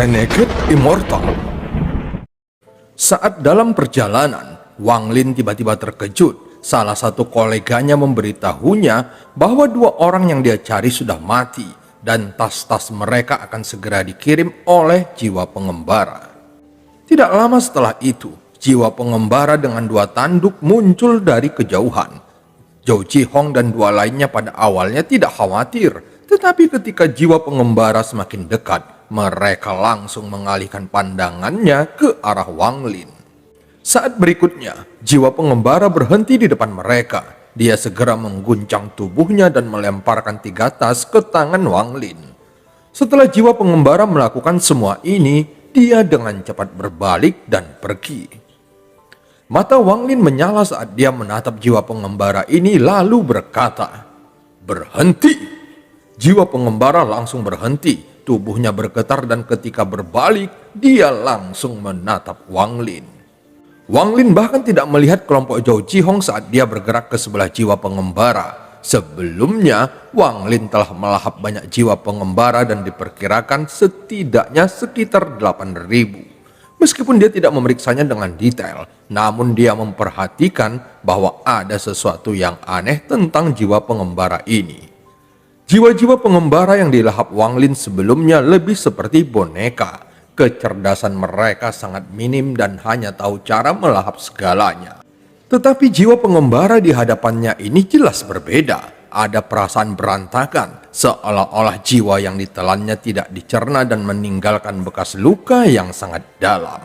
Renegade Immortal. Saat dalam perjalanan, Wang Lin tiba-tiba terkejut. Salah satu koleganya memberitahunya bahwa dua orang yang dia cari sudah mati dan tas-tas mereka akan segera dikirim oleh jiwa pengembara. Tidak lama setelah itu, jiwa pengembara dengan dua tanduk muncul dari kejauhan. Zhou Zhihong dan dua lainnya pada awalnya tidak khawatir, tetapi ketika jiwa pengembara semakin dekat, mereka langsung mengalihkan pandangannya ke arah Wang Lin. Saat berikutnya, jiwa pengembara berhenti di depan mereka. Dia segera mengguncang tubuhnya dan melemparkan 3 tas ke tangan Wang Lin. Setelah jiwa pengembara melakukan semua ini, dia dengan cepat berbalik dan pergi. Mata Wang Lin menyala saat dia menatap jiwa pengembara ini lalu berkata, "Berhenti!" Jiwa pengembara langsung berhenti. Tubuhnya bergetar dan ketika berbalik, dia langsung menatap Wang Lin. Wang Lin bahkan tidak melihat kelompok Zhou Zhihong saat dia bergerak ke sebelah jiwa pengembara. Sebelumnya, Wang Lin telah melahap banyak jiwa pengembara dan diperkirakan setidaknya sekitar 8.000. Meskipun dia tidak memeriksanya dengan detail, namun dia memperhatikan bahwa ada sesuatu yang aneh tentang jiwa pengembara ini. Jiwa-jiwa pengembara yang dilahap Wang Lin sebelumnya lebih seperti boneka. Kecerdasan mereka sangat minim dan hanya tahu cara melahap segalanya. Tetapi jiwa pengembara di hadapannya ini jelas berbeda. Ada perasaan berantakan, seolah-olah jiwa yang ditelannya tidak dicerna dan meninggalkan bekas luka yang sangat dalam.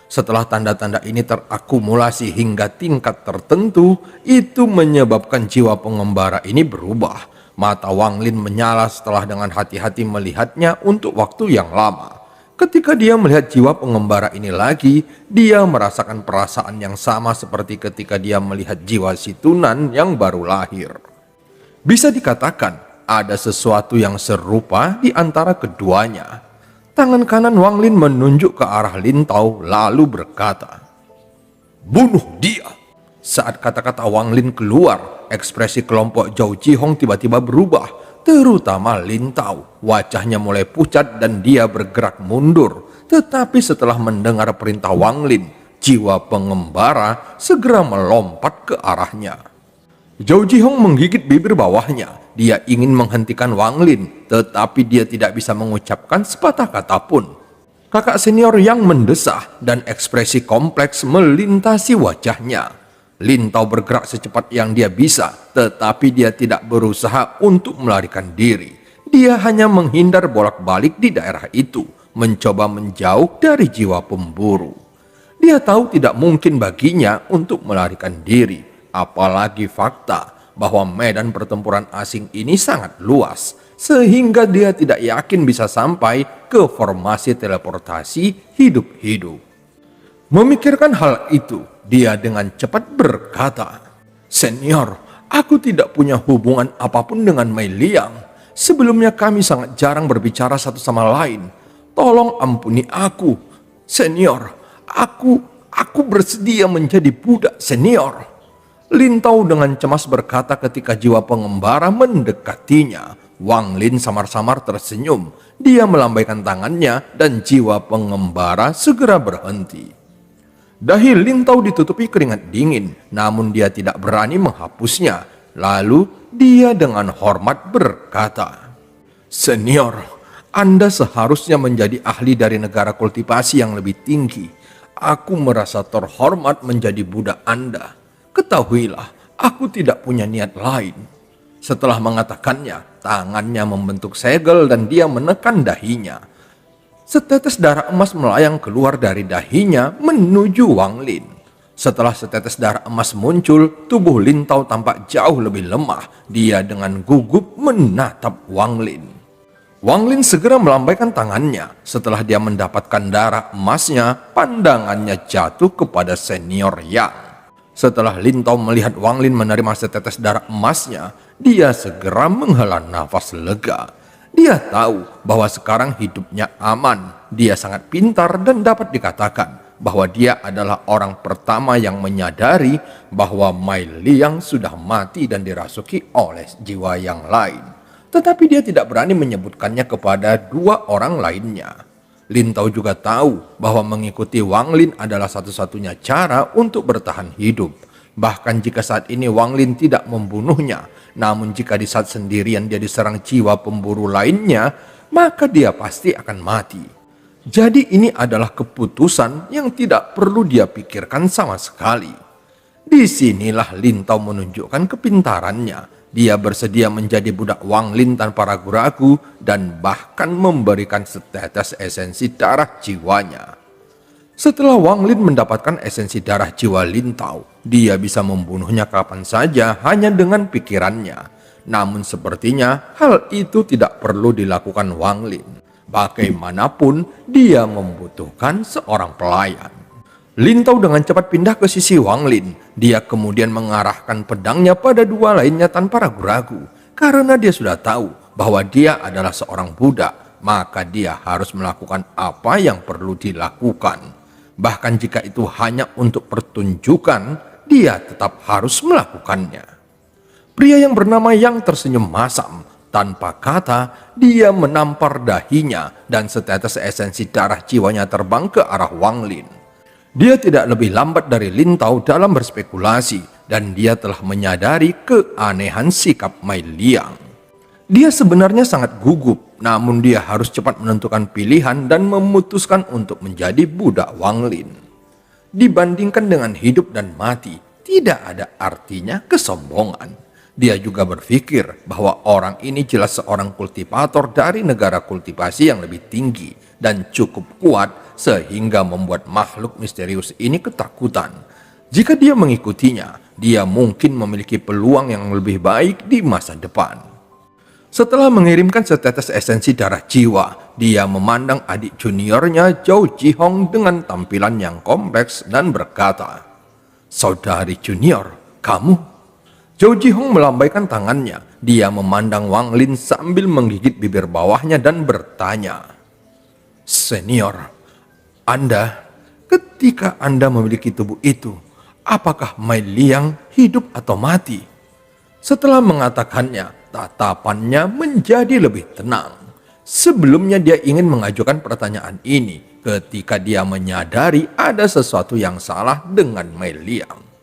Setelah tanda-tanda ini terakumulasi hingga tingkat tertentu, itu menyebabkan jiwa pengembara ini berubah. Mata Wang Lin menyala setelah dengan hati-hati melihatnya untuk waktu yang lama. Ketika dia melihat jiwa pengembara ini lagi, dia merasakan perasaan yang sama seperti ketika dia melihat jiwa si Tunan yang baru lahir. Bisa dikatakan ada sesuatu yang serupa di antara keduanya. Tangan kanan Wang Lin menunjuk ke arah Lin Tao lalu berkata, "Bunuh dia!" Saat kata-kata Wang Lin keluar, ekspresi kelompok Zhou Zhihong tiba-tiba berubah, terutama Lin Tao. Wajahnya mulai pucat dan dia bergerak mundur. Tetapi setelah mendengar perintah Wang Lin, jiwa pengembara segera melompat ke arahnya. Zhou Zhihong menggigit bibir bawahnya. Dia ingin menghentikan Wang Lin, tetapi dia tidak bisa mengucapkan sepatah kata pun. Kakak senior yang mendesah dan ekspresi kompleks melintasi wajahnya. Lin Tao bergerak secepat yang dia bisa, tetapi dia tidak berusaha untuk melarikan diri. Dia hanya menghindar bolak-balik di daerah itu, mencoba menjauh dari jiwa pemburu. Dia tahu tidak mungkin baginya untuk melarikan diri, apalagi fakta bahwa medan pertempuran asing ini sangat luas, sehingga dia tidak yakin bisa sampai ke formasi teleportasi hidup-hidup. Memikirkan hal itu, dia dengan cepat berkata, "Senior, aku tidak punya hubungan apapun dengan Mei Liang. Sebelumnya kami sangat jarang berbicara satu sama lain. Tolong ampuni aku. Senior, aku bersedia menjadi budak senior." Lin Tao dengan cemas berkata ketika jiwa pengembara mendekatinya. Wang Lin samar-samar tersenyum. Dia melambaikan tangannya dan jiwa pengembara segera berhenti. Dahi Lin Tao ditutupi keringat dingin, namun dia tidak berani menghapusnya. Lalu dia dengan hormat berkata, "Senior, Anda seharusnya menjadi ahli dari negara kultivasi yang lebih tinggi. Aku merasa terhormat menjadi budak Anda. Ketahuilah, aku tidak punya niat lain." Setelah mengatakannya, tangannya membentuk segel dan dia menekan dahinya. Setetes darah emas melayang keluar dari dahinya menuju Wang Lin. Setelah setetes darah emas muncul, tubuh Lin Tao tampak jauh lebih lemah. Dia dengan gugup menatap Wang Lin. Wang Lin segera melambaikan tangannya. Setelah dia mendapatkan darah emasnya, pandangannya jatuh kepada senior Yang. Setelah Lin Tao melihat Wang Lin menerima setetes darah emasnya, dia segera menghela nafas lega. Dia tahu bahwa sekarang hidupnya aman. Dia sangat pintar dan dapat dikatakan bahwa dia adalah orang pertama yang menyadari bahwa Mei Liang sudah mati dan dirasuki oleh jiwa yang lain. Tetapi dia tidak berani menyebutkannya kepada dua orang lainnya. Lin Tao juga tahu bahwa mengikuti Wang Lin adalah satu-satunya cara untuk bertahan hidup. Bahkan jika saat ini Wang Lin tidak membunuhnya, namun jika di saat sendirian dia diserang jiwa pemburu lainnya, maka dia pasti akan mati. Jadi ini adalah keputusan yang tidak perlu dia pikirkan sama sekali. Disinilah Lin Tao menunjukkan kepintarannya. Dia bersedia menjadi budak Wang Lin tanpa ragu-ragu dan bahkan memberikan setetes esensi darah jiwanya. Setelah Wang Lin mendapatkan esensi darah jiwa Lin Tao, dia bisa membunuhnya kapan saja hanya dengan pikirannya. Namun sepertinya hal itu tidak perlu dilakukan Wang Lin. Bagaimanapun dia membutuhkan seorang pelayan. Lin Tao dengan cepat pindah ke sisi Wang Lin. Dia kemudian mengarahkan pedangnya pada dua lainnya tanpa ragu-ragu. Karena dia sudah tahu bahwa dia adalah seorang budak, maka dia harus melakukan apa yang perlu dilakukan. Bahkan jika itu hanya untuk pertunjukan, dia tetap harus melakukannya. Pria yang bernama Yang tersenyum masam. Tanpa kata, dia menampar dahinya dan setetes esensi darah jiwanya terbang ke arah Wang Lin. Dia tidak lebih lambat dari Lin Tao dalam berspekulasi, dan dia telah menyadari keanehan sikap Mai Liang. Dia sebenarnya sangat gugup, namun dia harus cepat menentukan pilihan dan memutuskan untuk menjadi budak Wang Lin. Dibandingkan dengan hidup dan mati, tidak ada artinya kesombongan. Dia juga berpikir bahwa orang ini jelas seorang kultivator dari negara kultivasi yang lebih tinggi dan cukup kuat sehingga membuat makhluk misterius ini ketakutan. Jika dia mengikutinya, dia mungkin memiliki peluang yang lebih baik di masa depan. Setelah mengirimkan setetes esensi darah jiwa, dia memandang adik juniornya Zhou Jihong dengan tampilan yang kompleks dan berkata, "Saudari junior, kamu?" Zhou Jihong melambaikan tangannya. Dia memandang Wang Lin sambil menggigit bibir bawahnya dan bertanya, "Senior, ketika Anda memiliki tubuh itu, apakah Mai Liang hidup atau mati?" Setelah mengatakannya, tatapannya menjadi lebih tenang. Sebelumnya dia ingin mengajukan pertanyaan ini ketika dia menyadari ada sesuatu yang salah dengan Mai Liang.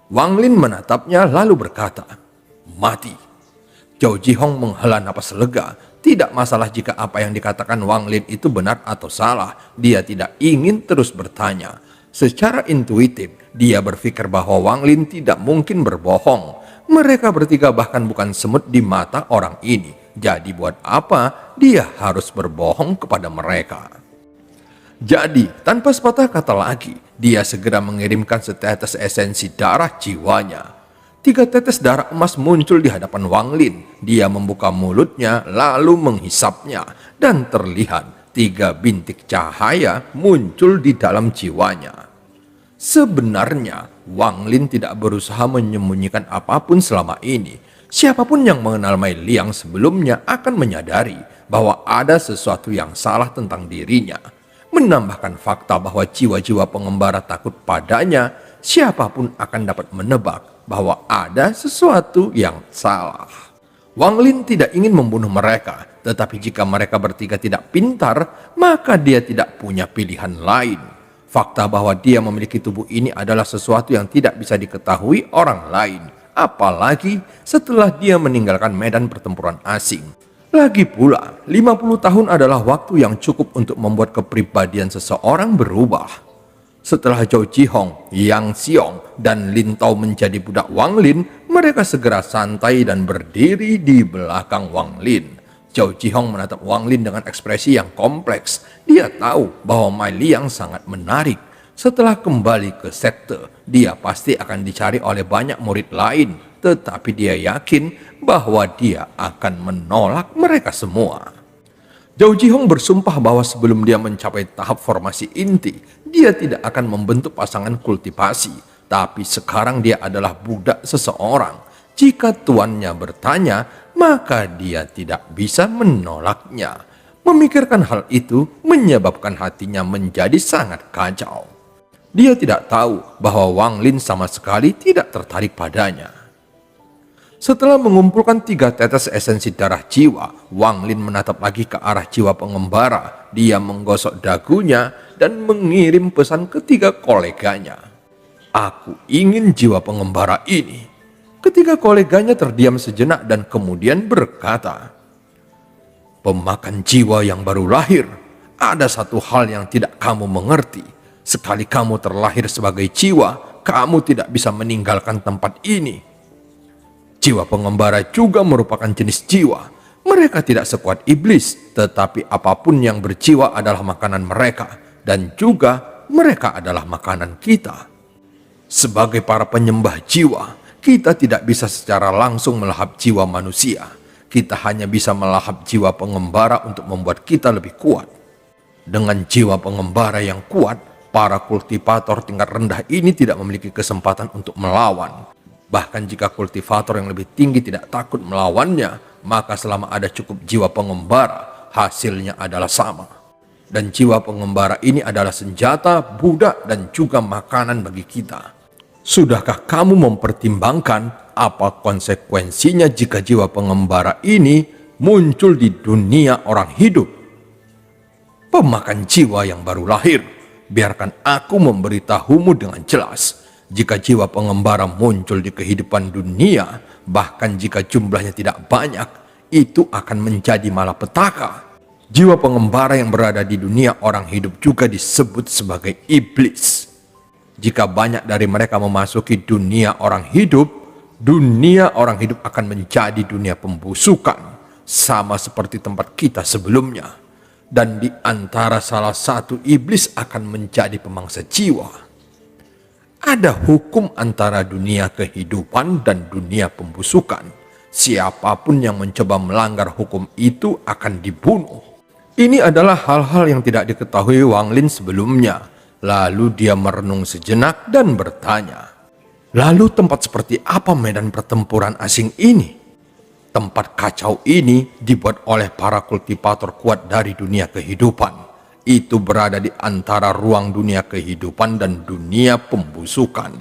Wang Lin menatapnya lalu berkata, "Mati." Zhou Jihong menghela napas lega. Tidak masalah jika apa yang dikatakan Wang Lin itu benar atau salah. Dia tidak ingin terus bertanya. Secara intuitif, dia berpikir bahwa Wang Lin tidak mungkin berbohong. Mereka bertiga bahkan bukan semut di mata orang ini. Jadi buat apa dia harus berbohong kepada mereka? Jadi, tanpa sepatah kata lagi, dia segera mengirimkan setetes esensi darah jiwanya. 3 tetes darah emas muncul di hadapan Wang Lin. Dia membuka mulutnya lalu menghisapnya, dan terlihat 3 bintik cahaya muncul di dalam jiwanya. Sebenarnya, Wang Lin tidak berusaha menyembunyikan apapun selama ini. Siapapun yang mengenal Mai Liang sebelumnya akan menyadari bahwa ada sesuatu yang salah tentang dirinya. Menambahkan fakta bahwa jiwa-jiwa pengembara takut padanya, siapapun akan dapat menebak bahwa ada sesuatu yang salah. Wang Lin tidak ingin membunuh mereka, tetapi jika mereka bertiga tidak pintar, maka dia tidak punya pilihan lain. Fakta bahwa dia memiliki tubuh ini adalah sesuatu yang tidak bisa diketahui orang lain, apalagi setelah dia meninggalkan medan pertempuran asing. Lagi pula, 50 tahun adalah waktu yang cukup untuk membuat kepribadian seseorang berubah. Setelah Zhou Jihong, Yang Xiong, dan Lin Tao menjadi budak Wang Lin, mereka segera santai dan berdiri di belakang Wang Lin. Zhou Jihong menatap Wang Lin dengan ekspresi yang kompleks. Dia tahu bahwa Mai Liang sangat menarik. Setelah kembali ke sekte, dia pasti akan dicari oleh banyak murid lain. Tetapi dia yakin bahwa dia akan menolak mereka semua. Zhou Jihong bersumpah bahwa sebelum dia mencapai tahap formasi inti, dia tidak akan membentuk pasangan kultivasi. Tapi sekarang dia adalah budak seseorang. Jika tuannya bertanya, maka dia tidak bisa menolaknya. Memikirkan hal itu menyebabkan hatinya menjadi sangat kacau. Dia tidak tahu bahwa Wang Lin sama sekali tidak tertarik padanya. Setelah mengumpulkan 3 tetes esensi darah jiwa, Wang Lin menatap lagi ke arah jiwa pengembara. dia menggosok dagunya dan mengirim pesan ke 3 koleganya. Aku ingin jiwa pengembara ini. Ketiga koleganya terdiam sejenak dan kemudian berkata, pemakan jiwa yang baru lahir, ada satu hal yang tidak kamu mengerti. Sekali kamu terlahir sebagai jiwa, kamu tidak bisa meninggalkan tempat ini. Jiwa pengembara juga merupakan jenis jiwa. Mereka tidak sekuat iblis, tetapi apapun yang berjiwa adalah makanan mereka, dan juga mereka adalah makanan kita. Sebagai para penyembah jiwa, kita tidak bisa secara langsung melahap jiwa manusia. Kita hanya bisa melahap jiwa pengembara untuk membuat kita lebih kuat. Dengan jiwa pengembara yang kuat, para kultivator tingkat rendah ini tidak memiliki kesempatan untuk melawan. Bahkan jika kultivator yang lebih tinggi tidak takut melawannya, maka selama ada cukup jiwa pengembara, hasilnya adalah sama. Dan jiwa pengembara ini adalah senjata, budak, dan juga makanan bagi kita. Sudahkah kamu mempertimbangkan apa konsekuensinya jika jiwa pengembara ini muncul di dunia orang hidup? Pemakan jiwa yang baru lahir, biarkan aku memberitahumu dengan jelas. Jika jiwa pengembara muncul di kehidupan dunia, bahkan jika jumlahnya tidak banyak, itu akan menjadi malapetaka. Jiwa pengembara yang berada di dunia orang hidup juga disebut sebagai iblis. Jika banyak dari mereka memasuki dunia orang hidup akan menjadi dunia pembusukan, sama seperti tempat kita sebelumnya. Dan di antara salah satu iblis akan menjadi pemangsa jiwa. Ada hukum antara dunia kehidupan dan dunia pembusukan. Siapapun yang mencoba melanggar hukum itu akan dibunuh. Ini adalah hal-hal yang tidak diketahui Wang Lin sebelumnya. Lalu dia merenung sejenak dan bertanya, lalu tempat seperti apa medan pertempuran asing ini? Tempat kacau ini dibuat oleh para kultivator kuat dari dunia kehidupan. Itu berada di antara ruang dunia kehidupan dan dunia pembusukan.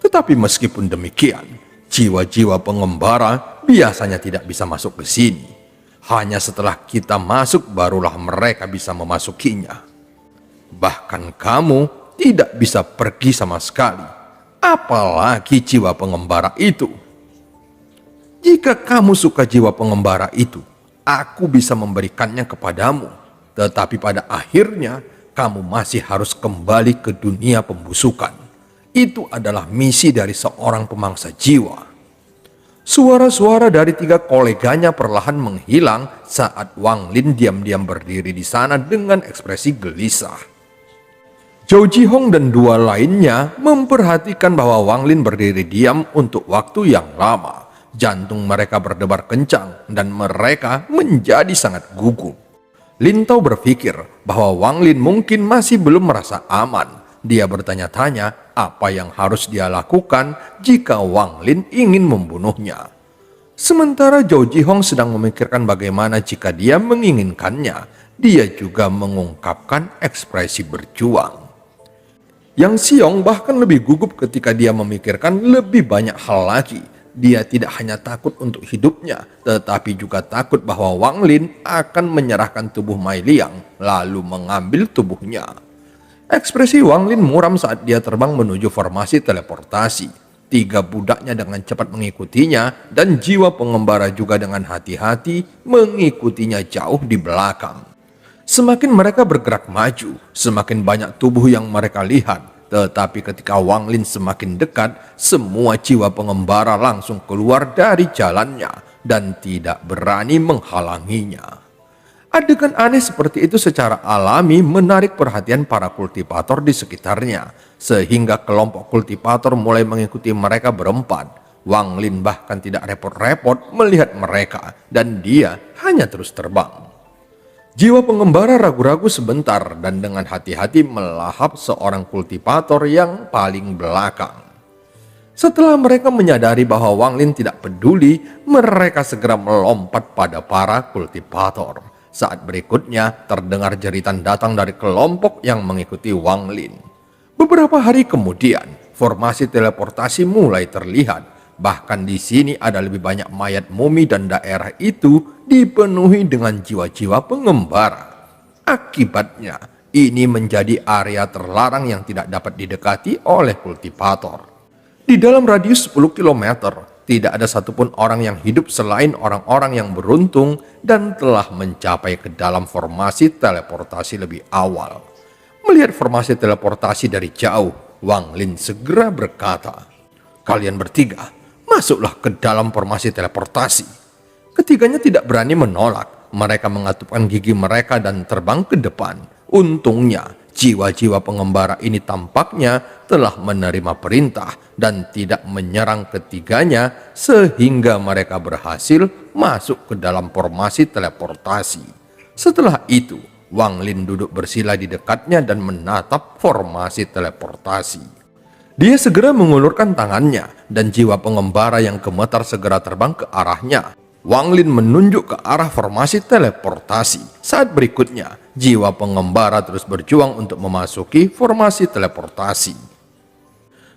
Tetapi meskipun demikian, jiwa-jiwa pengembara biasanya tidak bisa masuk ke sini. Hanya setelah kita masuk barulah mereka bisa memasukinya. Bahkan kamu tidak bisa pergi sama sekali, apalagi jiwa pengembara itu. Jika kamu suka jiwa pengembara itu, aku bisa memberikannya kepadamu. Tetapi pada akhirnya, kamu masih harus kembali ke dunia pembusukan. Itu adalah misi dari seorang pemangsa jiwa. Suara-suara dari 3 koleganya perlahan menghilang saat Wang Lin diam-diam berdiri di sana dengan ekspresi gelisah. Zhou Jihong dan 2 lainnya memperhatikan bahwa Wang Lin berdiri diam untuk waktu yang lama. Jantung mereka berdebar kencang dan mereka menjadi sangat gugup. Lin Tao berpikir bahwa Wang Lin mungkin masih belum merasa aman. Dia bertanya-tanya apa yang harus dia lakukan jika Wang Lin ingin membunuhnya. Sementara Zhou Jihong sedang memikirkan bagaimana jika dia menginginkannya, dia juga mengungkapkan ekspresi berjuang. Yang Xiong bahkan lebih gugup ketika dia memikirkan lebih banyak hal lagi. Dia tidak hanya takut untuk hidupnya, tetapi juga takut bahwa Wang Lin akan menyerahkan tubuh Mai Liang, lalu mengambil tubuhnya. Ekspresi Wang Lin muram saat dia terbang menuju formasi teleportasi. 3 budaknya dengan cepat mengikutinya, dan jiwa pengembara juga dengan hati-hati mengikutinya jauh di belakang. Semakin mereka bergerak maju, semakin banyak tubuh yang mereka lihat. Tetapi ketika Wang Lin semakin dekat, semua jiwa pengembara langsung keluar dari jalannya dan tidak berani menghalanginya. Adegan aneh seperti itu secara alami menarik perhatian para kultivator di sekitarnya, sehingga kelompok kultivator mulai mengikuti mereka berempat. Wang Lin bahkan tidak repot-repot melihat mereka, dan dia hanya terus terbang. Jiwa pengembara ragu-ragu sebentar dan dengan hati-hati melahap seorang kultivator yang paling belakang. Setelah mereka menyadari bahwa Wang Lin tidak peduli, mereka segera melompat pada para kultivator. Saat berikutnya terdengar jeritan datang dari kelompok yang mengikuti Wang Lin. Beberapa hari kemudian, formasi teleportasi mulai terlihat. Bahkan di sini ada lebih banyak mayat mumi dan daerah itu dipenuhi dengan jiwa-jiwa pengembara. Akibatnya, ini menjadi area terlarang yang tidak dapat didekati oleh kultivator. Di dalam radius 10 km, tidak ada satupun orang yang hidup selain orang-orang yang beruntung dan telah mencapai ke dalam formasi teleportasi lebih awal. Melihat formasi teleportasi dari jauh, Wang Lin segera berkata, "Kalian bertiga, masuklah ke dalam formasi teleportasi." Ketiganya tidak berani menolak. Mereka mengatupkan gigi mereka dan terbang ke depan. Untungnya, jiwa-jiwa pengembara ini tampaknya telah menerima perintah dan tidak menyerang ketiganya sehingga mereka berhasil masuk ke dalam formasi teleportasi. Setelah itu, Wang Lin duduk bersila di dekatnya dan menatap formasi teleportasi. Dia segera mengulurkan tangannya dan jiwa pengembara yang gemetar segera terbang ke arahnya. Wang Lin menunjuk ke arah formasi teleportasi. Saat berikutnya, jiwa pengembara terus berjuang untuk memasuki formasi teleportasi.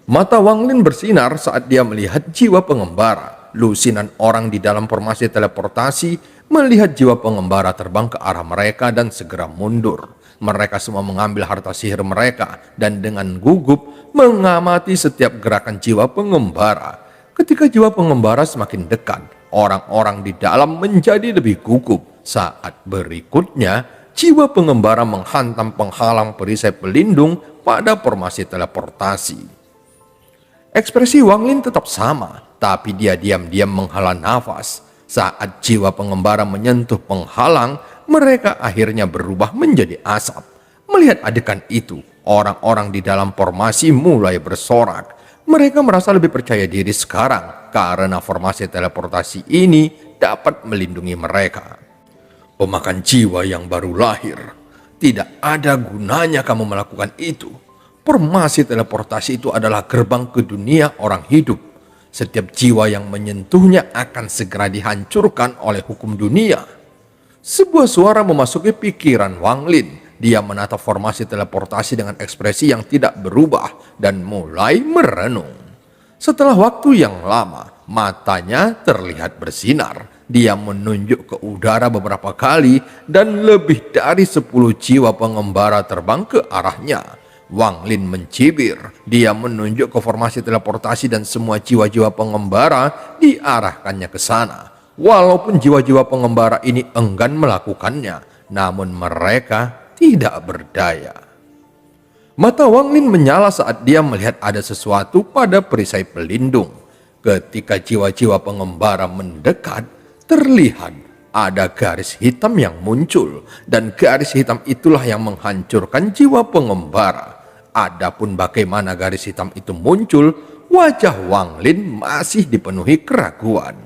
Mata Wang Lin bersinar saat dia melihat jiwa pengembara. Lusinan orang di dalam formasi teleportasi melihat jiwa pengembara terbang ke arah mereka dan segera mundur. Mereka semua mengambil harta sihir mereka dan dengan gugup mengamati setiap gerakan jiwa pengembara. Ketika jiwa pengembara semakin dekat, orang-orang di dalam menjadi lebih gugup. Saat berikutnya, jiwa pengembara menghantam penghalang perisai pelindung pada formasi teleportasi. Ekspresi Wang Lin tetap sama, tapi dia diam-diam menghela nafas. Saat jiwa pengembara menyentuh penghalang, mereka akhirnya berubah menjadi asap. Melihat adegan itu, orang-orang di dalam formasi mulai bersorak. Mereka merasa lebih percaya diri sekarang karena formasi teleportasi ini dapat melindungi mereka. Pemakan jiwa yang baru lahir, tidak ada gunanya kamu melakukan itu. Formasi teleportasi itu adalah gerbang ke dunia orang hidup. Setiap jiwa yang menyentuhnya akan segera dihancurkan oleh hukum dunia. Sebuah suara memasuki pikiran Wang Lin. Dia menatap formasi teleportasi dengan ekspresi yang tidak berubah dan mulai merenung. Setelah waktu yang lama, matanya terlihat bersinar. Dia menunjuk ke udara beberapa kali dan lebih dari 10 jiwa pengembara terbang ke arahnya. Wang Lin mencibir. Dia menunjuk ke formasi teleportasi dan semua jiwa-jiwa pengembara diarahkannya ke sana. Walaupun jiwa-jiwa pengembara ini enggan melakukannya, namun mereka tidak berdaya. Mata Wang Lin menyala saat dia melihat ada sesuatu pada perisai pelindung. Ketika jiwa-jiwa pengembara mendekat, terlihat ada garis hitam yang muncul, dan garis hitam itulah yang menghancurkan jiwa pengembara. Adapun bagaimana garis hitam itu muncul, wajah Wang Lin masih dipenuhi keraguan.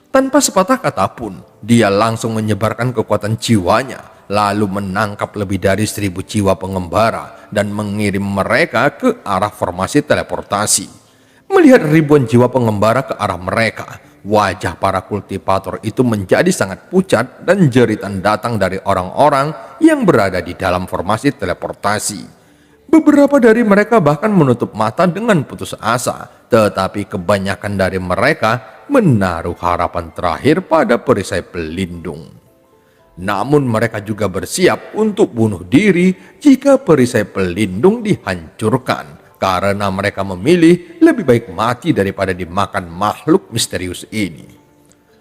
Tanpa sepatah kata pun, dia langsung menyebarkan kekuatan jiwanya, lalu menangkap lebih dari 1000 jiwa pengembara dan mengirim mereka ke arah formasi teleportasi. Melihat ribuan jiwa pengembara ke arah mereka, wajah para kultivator itu menjadi sangat pucat dan jeritan datang dari orang-orang yang berada di dalam formasi teleportasi. Beberapa dari mereka bahkan menutup mata dengan putus asa, tetapi kebanyakan dari mereka menaruh harapan terakhir pada perisai pelindung. Namun mereka juga bersiap untuk bunuh diri jika perisai pelindung dihancurkan, karena mereka memilih lebih baik mati daripada dimakan makhluk misterius ini.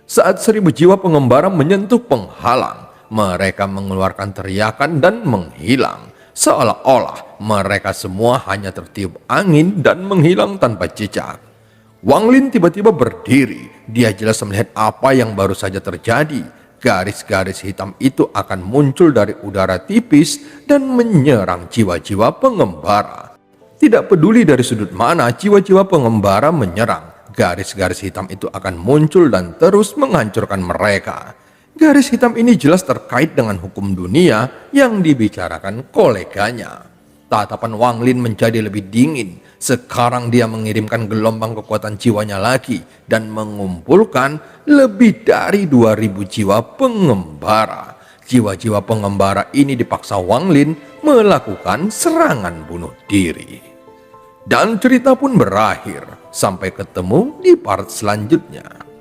Saat 1000 jiwa pengembara menyentuh penghalang, mereka mengeluarkan teriakan dan menghilang. Seolah-olah mereka semua hanya tertiup angin dan menghilang tanpa jejak. Wang Lin tiba-tiba berdiri. Dia jelas melihat apa yang baru saja terjadi. Garis-garis hitam itu akan muncul dari udara tipis dan menyerang jiwa-jiwa pengembara. Tidak peduli dari sudut mana jiwa-jiwa pengembara menyerang, garis-garis hitam itu akan muncul dan terus menghancurkan mereka. Garis hitam ini jelas terkait dengan hukum dunia yang dibicarakan koleganya. Tatapan Wang Lin menjadi lebih dingin. Sekarang dia mengirimkan gelombang kekuatan jiwanya lagi dan mengumpulkan lebih dari 2000 jiwa pengembara. Jiwa-jiwa pengembara ini dipaksa Wang Lin melakukan serangan bunuh diri. Dan cerita pun berakhir. Sampai ketemu di part selanjutnya.